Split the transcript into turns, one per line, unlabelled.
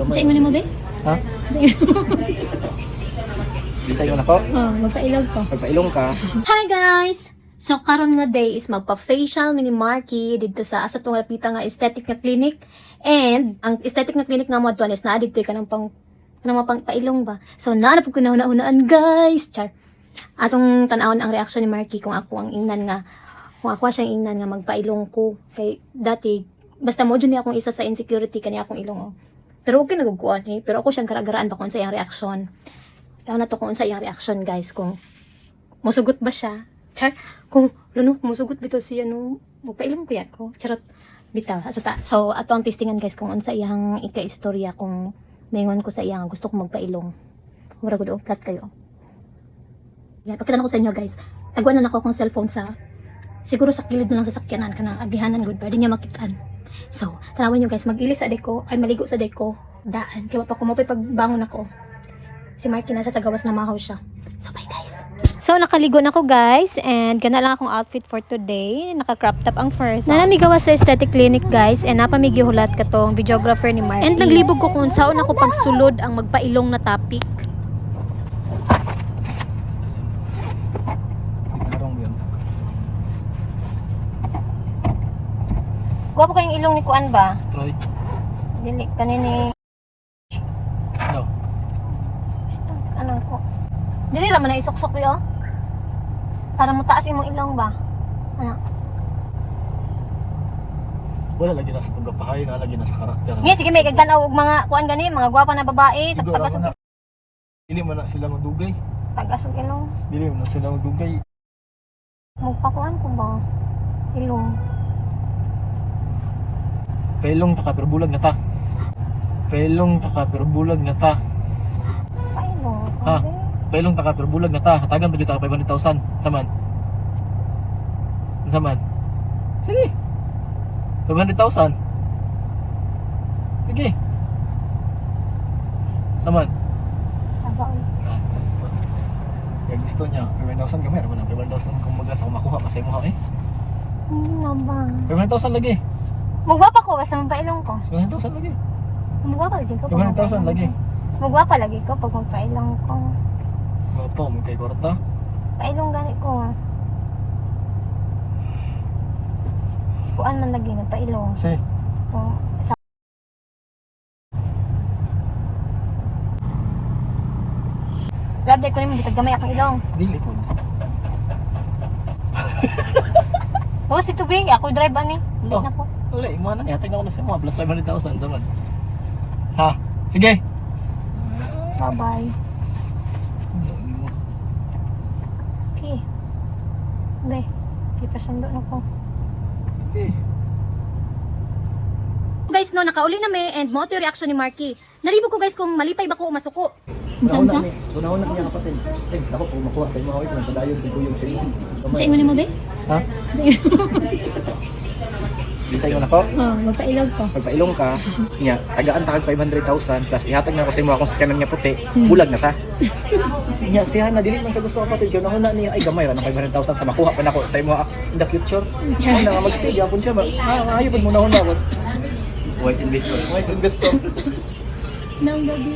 Sa imo ni mo, be?
Ha? Bisay mo na ko?
Oh, magpailog ko.
Magpailong ka.
Hi guys! So karon nga day is magpa-facial ni Marky dito sa asa tong lapita nga aesthetic nga clinic. And ang aesthetic nga clinic nga mo adto is na dito ka nang pang pailong ba. So naanap ko na unaan guys. Char. Atong tan-awon ang reaksyon ni Marky kung ako ang ingnan nga kung ako siyang ingnan nga magpailong ko. Kay dati basta mo jud ni akong isa sa insecurity kani akong ilong. Oh. Pero okay nagugkuan eh. Pero ako siyang karagaraan ba kung sa iyang reaksyon. Taon na to kung sa iyang reaksyon guys kung musugot ba siya. Char, kung lunok musugot bitaw siya no, magpailong ko yan ko. Charot, bitaw. So, ato ang testingan guys kung unsa iyang ika-istorya kung maingon ko sa iyang gusto ko magpailong. Mura gud flat kayo. Yan, pagkita na ko sa inyo guys. Taguan na ako kong cellphone sa siguro sa kilid na lang sa sakyanan kanang agihanan gud pwede niya makitaan. So, tanawon niyo guys, mag-ilis sa deko, ay maligo sa deko, daan. Kaya pa ko mapay pagbangon ako. Si Marky na siya sa gawas na mahaw siya. So, bye guys. So, nakaligo na ko guys. And gana lang akong outfit for today. Naka-crop top ang first. Nanamigawa sa aesthetic clinic guys. And napamigihulat ka tong videographer ni Marky. And naglibog ko kung saan ako pagsulod ang magpailong na topic. Guwapo kayong ilong ni Kuan ba?
Troy.
Dili, kanini.
Ano?
Ano ko? Dili raman na isok-sok yo. Para mo taas imong ilong ba? Ano?
Wala lagi na sa pagkapahay, na lagi na sa karakter.
Sige, sige, may kagtanaw og mga kuan gani, mga gwapa na babae,
Siguro
tagas
ako na. Dili man na sila magdugay.
tagas og ilong.
Dili man na sila magdugay.
Magpakuan ko ba? Ilong.
Pailong ta ka pero bulag na ta. Pailong ta ka pero bulag na ta.
Pailong.
Ha?
Okay.
Pailong ta ka pero bulag na ta. Hatagan pa jud ta ka 500,000. Saman. Saman. Sige. 500,000. Sige. Saman.
Saba uy.
Kaya gusto niya, 500,000 gamay naman ang 500,000 kung magas ako makuha pa sa imo eh.
Ano ba?
500,000 lagi.
Magwapa ko basta magpailong ko.
500,000 lagi.
Magwapa lagi ko.
500,000 lagi.
Magwapa lagi ko pag magpailong ko.
Wapa mo kay kwarta.
Pailong gani ko. Kuan man lagi nagpailong.
Si.
Kung sa Grabe ko naman bisag gamay akong ilong.
Dili po.
Oh, si tubig ako drive ani. Dili
Oh.
na ko.
Wala, imo na niya. Tingnan ko na sa mga plus 500,000 saman. Ha? Sige.
Bye-bye. Okay. Be, ipasundo na ko.
Okay.
Guys, no, nakauli na may and mo yung reaction ni Marky. Nalibog ko guys kung malipay ba ko o masuko.
Una-una niya kapatid. Thanks ako kung makuha sa imo awit ng padayon dito yung sila.
Sa imo ni mo, be?
Ha? Bisay mo na ko?
Oh, magpailog ko.
Pagpailong ka, niya, tagaan ta kag 500,000 plus ihatag na ako sa imo akong sakyanan niya puti, bulag na ta. Niya, siya na dili man sa gusto kapatid ko nahuna niya ay gamay ra ng 500,000 sa makuha pa nako sa imo in the future. Ano nga magstay gyapon siya, maayo pud mo nahuna ko. Wise investor. Wise investor.
Nang gabi.